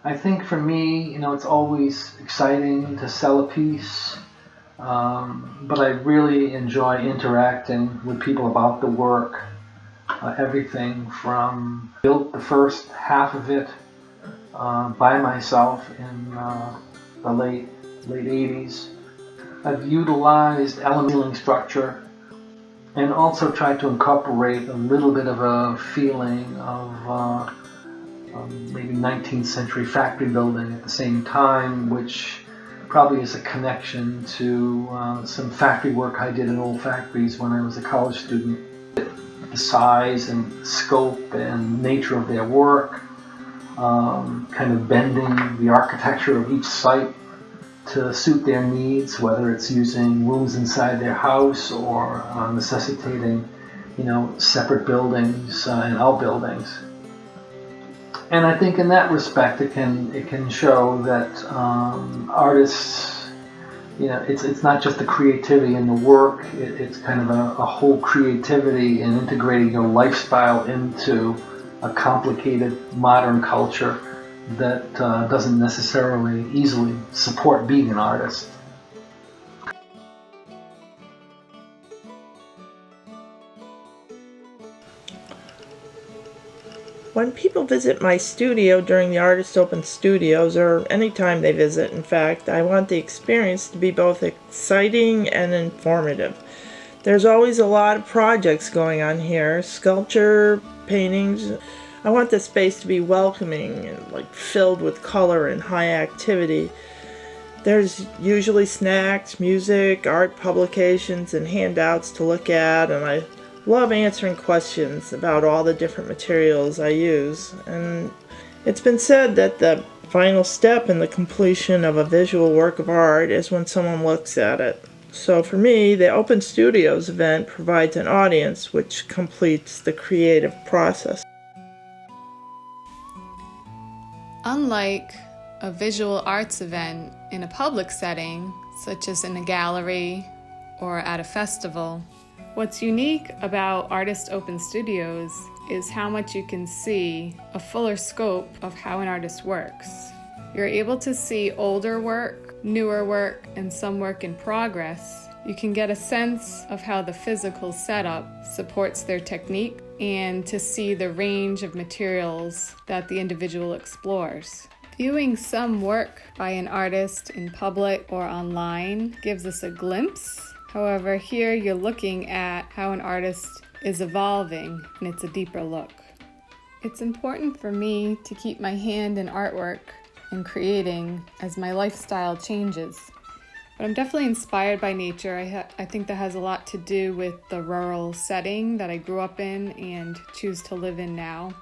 I think for me, it's always exciting to sell a piece, but I really enjoy interacting with people about the work. Everything from built the first half of it by myself in the late 80s. I've utilized element structure and also tried to incorporate a little bit of a feeling of maybe 19th century factory building at the same time, which probably is a connection to some factory work I did in old factories when I was a college student. The size and scope and nature of their work, kind of bending the architecture of each site to suit their needs, whether it's using rooms inside their house or necessitating, separate buildings and outbuildings. And I think in that respect, it can show that artists, it's not just the creativity in the work. It's kind of a whole creativity in integrating your lifestyle into a complicated modern culture that doesn't necessarily easily support being an artist. When people visit my studio during the Artist Open Studios, or anytime they visit, in fact, I want the experience to be both exciting and informative. There's always a lot of projects going on here, sculpture, paintings. I want the space to be welcoming and filled with color and high activity. There's usually snacks, music, art publications, and handouts to look at, and I love answering questions about all the different materials I use. And it's been said that the final step in the completion of a visual work of art is when someone looks at it. So for me, the Open Studios event provides an audience which completes the creative process. Unlike a visual arts event in a public setting, such as in a gallery or at a festival, what's unique about Artist Open Studios is how much you can see a fuller scope of how an artist works. You're able to see older work, newer work, and some work in progress. You can get a sense of how the physical setup supports their technique and to see the range of materials that the individual explores. Viewing some work by an artist in public or online gives us a glimpse. However, here you're looking at how an artist is evolving, and it's a deeper look. It's important for me to keep my hand in artwork and creating as my lifestyle changes. But I'm definitely inspired by nature. I think that has a lot to do with the rural setting that I grew up in and choose to live in now.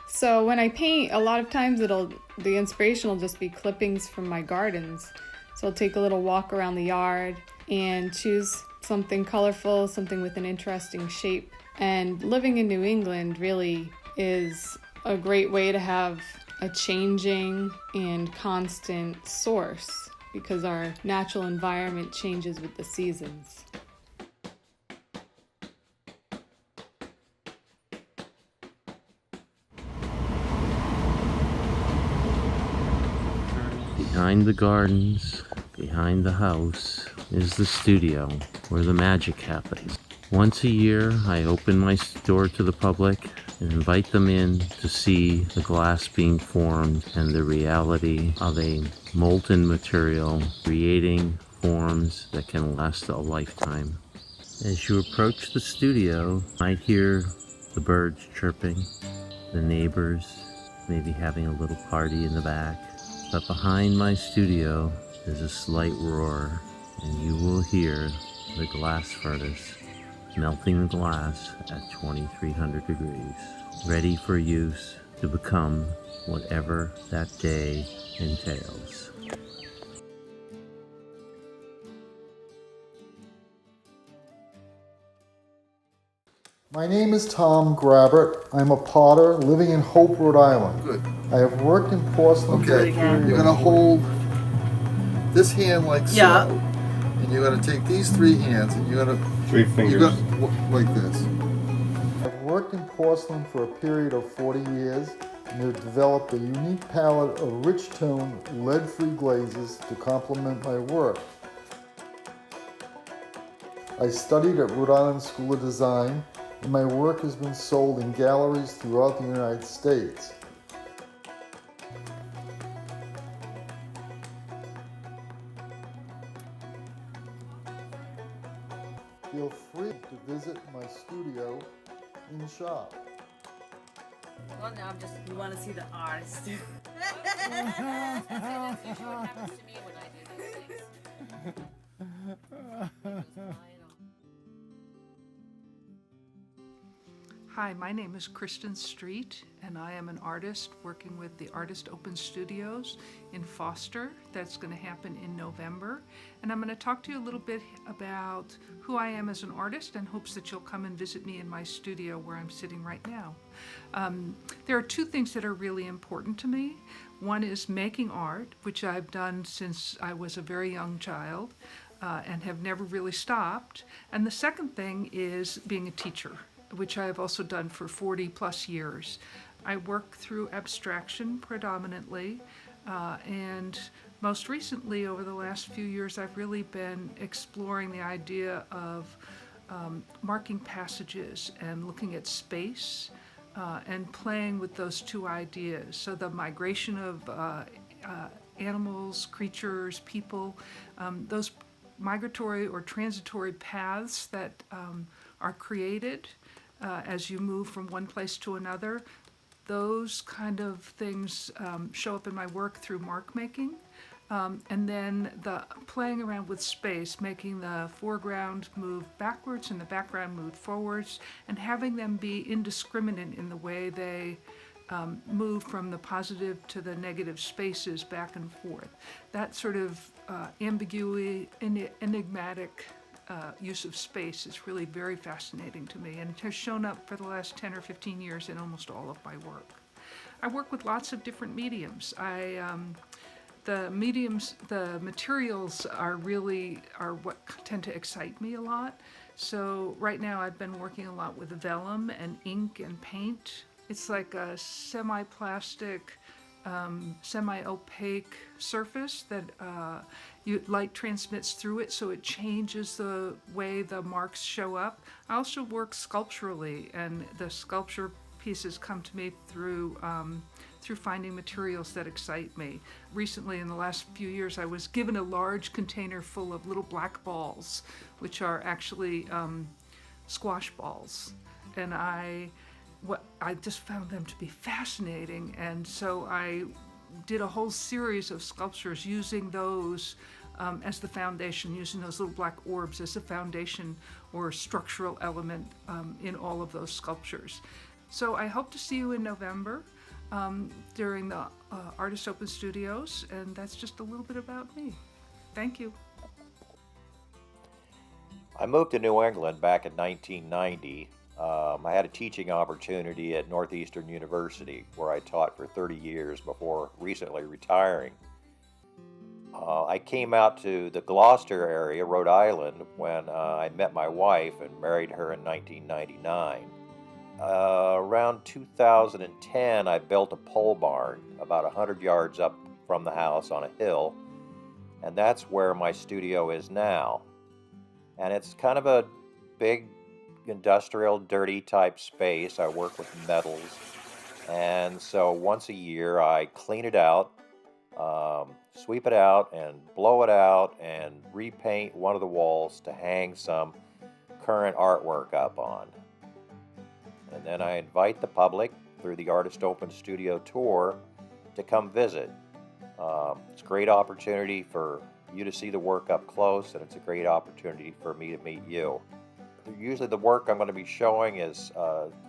So when I paint, a lot of times the inspiration will just be clippings from my gardens. So I'll take a little walk around the yard and choose something colorful, something with an interesting shape. And living in New England really is a great way to have a changing and constant source because our natural environment changes with the seasons. Behind the gardens, behind the house, is the studio where the magic happens. Once a year, I open my door to the public and invite them in to see the glass being formed and the reality of a molten material creating forms that can last a lifetime. As you approach the studio, you might hear the birds chirping, the neighbors maybe having a little party in the back. But behind my studio is a slight roar, and you will hear the glass furnace melting the glass at 2300 degrees, ready for use to become whatever that day entails. My name is Tom Grabbert. I'm a potter living in Hope, Rhode Island. Good. I have worked in porcelain. Okay, you're gonna hold this hand like so. Yeah. And you're gonna take these three hands and you're gonna... Three fingers. You're gonna, like this. I've worked in porcelain for a period of 40 years. and have developed a unique palette of rich-tone, lead-free glazes to complement my work. I studied at Rhode Island School of Design, and my work has been sold in galleries throughout the United States. Feel free to visit my studio in shop. Well, now you want to see the artist. That's usually what happens to me when I do these things. Hi, my name is Kristen Street, and I am an artist working with the Artist Open Studios in Foster. That's going to happen in November. And I'm going to talk to you a little bit about who I am as an artist in hopes that you'll come and visit me in my studio where I'm sitting right now. There are two things that are really important to me. One is making art, which I've done since I was a very young child and have never really stopped. And the second thing is being a teacher, which I have also done for 40 plus years. I work through abstraction predominantly, and most recently over the last few years I've really been exploring the idea of marking passages and looking at space and playing with those two ideas. So the migration of animals, creatures, people, those migratory or transitory paths that are created as you move from one place to another. Those kind of things show up in my work through mark making. And then the playing around with space, making the foreground move backwards and the background move forwards, and having them be indiscriminate in the way they move from the positive to the negative spaces back and forth. That sort of ambiguity, enigmatic use of space is really very fascinating to me, and it has shown up for the last 10 or 15 years in almost all of my work. I work with lots of different mediums. The materials are what tend to excite me a lot. So right now I've been working a lot with vellum and ink and paint. It's like a semi-plastic, semi-opaque surface that light transmits through it, so it changes the way the marks show up. I also work sculpturally, and the sculpture pieces come to me through finding materials that excite me. Recently, in the last few years, I was given a large container full of little black balls, which are actually squash balls, and I just found them to be fascinating, and so I did a whole series of sculptures using those as the foundation, using those little black orbs as a foundation or structural element in all of those sculptures. So I hope to see you in November during the Artist Open Studios, and that's just a little bit about me. Thank you. I moved to New England back in 1990. I had a teaching opportunity at Northeastern University, where I taught for 30 years before recently retiring. I came out to the Gloucester area, Rhode Island, when I met my wife and married her in 1999. Around 2010, I built a pole barn about 100 yards up from the house on a hill, and that's where my studio is now. And it's kind of a big industrial, dirty type space. I work with metals, and so once a year I clean it out, sweep it out and blow it out and repaint one of the walls to hang some current artwork up on. And then I invite the public through the Artist Open Studio Tour to come visit. It's a great opportunity for you to see the work up close, and it's a great opportunity for me to meet you. Usually the work I'm going to be showing is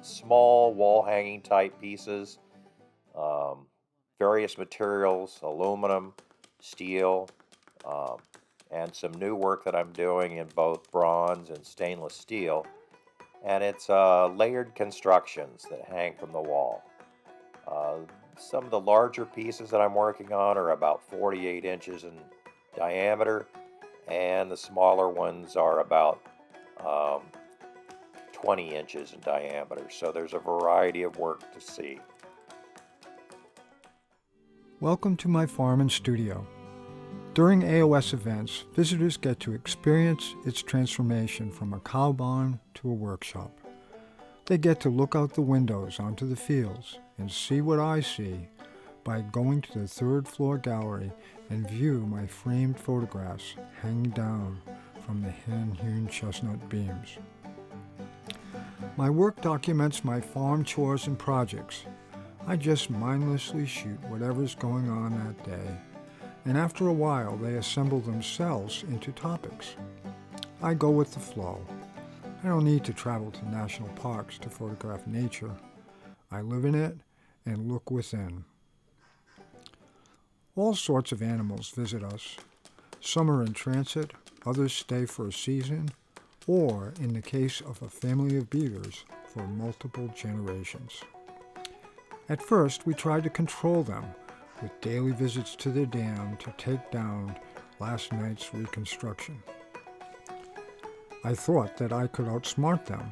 small wall hanging type pieces, various materials, aluminum, steel, and some new work that I'm doing in both bronze and stainless steel. And it's layered constructions that hang from the wall. Some of the larger pieces that I'm working on are about 48 inches in diameter, and the smaller ones are about 20 inches in diameter. So there's a variety of work to see. Welcome to my farm and studio. During AOS events, visitors get to experience its transformation from a cow barn to a workshop. They get to look out the windows onto the fields and see what I see by going to the third floor gallery and view my framed photographs hanging down from the hand-hewn chestnut beams. My work documents my farm chores and projects. I just mindlessly shoot whatever's going on that day, and after a while they assemble themselves into topics. I go with the flow. I don't need to travel to national parks to photograph nature. I live in it and look within. All sorts of animals visit us. Some are in transit, others stay for a season, or, in the case of a family of beavers, for multiple generations. At first, we tried to control them with daily visits to the dam to take down last night's reconstruction. I thought that I could outsmart them,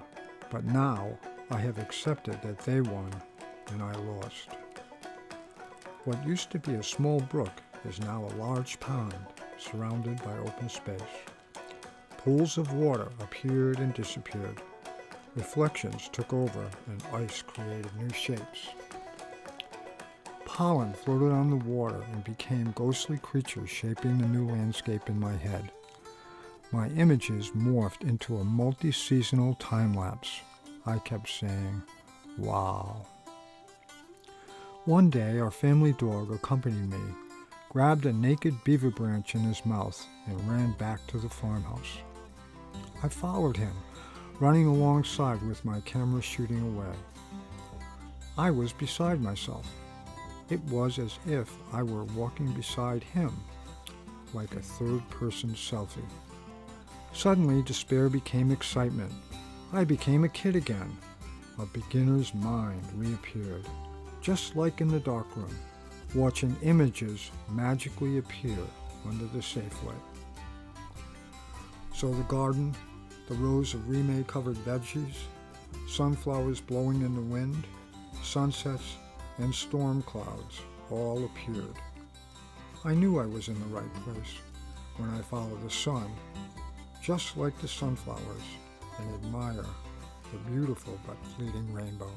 but now I have accepted that they won and I lost. What used to be a small brook is now a large pond surrounded by open space. Pools of water appeared and disappeared. Reflections took over and ice created new shapes. Pollen floated on the water and became ghostly creatures shaping the new landscape in my head. My images morphed into a multi-seasonal time-lapse. I kept saying, wow. One day, our family dog accompanied me, grabbed a naked beaver branch in his mouth, and ran back to the farmhouse. I followed him, running alongside with my camera shooting away. I was beside myself. It was as if I were walking beside him, like a third-person selfie. Suddenly, despair became excitement. I became a kid again. A beginner's mind reappeared, just like in the darkroom, watching images magically appear under the Safeway. So the garden, the rows of remade-covered veggies, sunflowers blowing in the wind, sunsets, and storm clouds all appeared. I knew I was in the right place when I followed the sun, just like the sunflowers, and admire the beautiful but fleeting rainbow.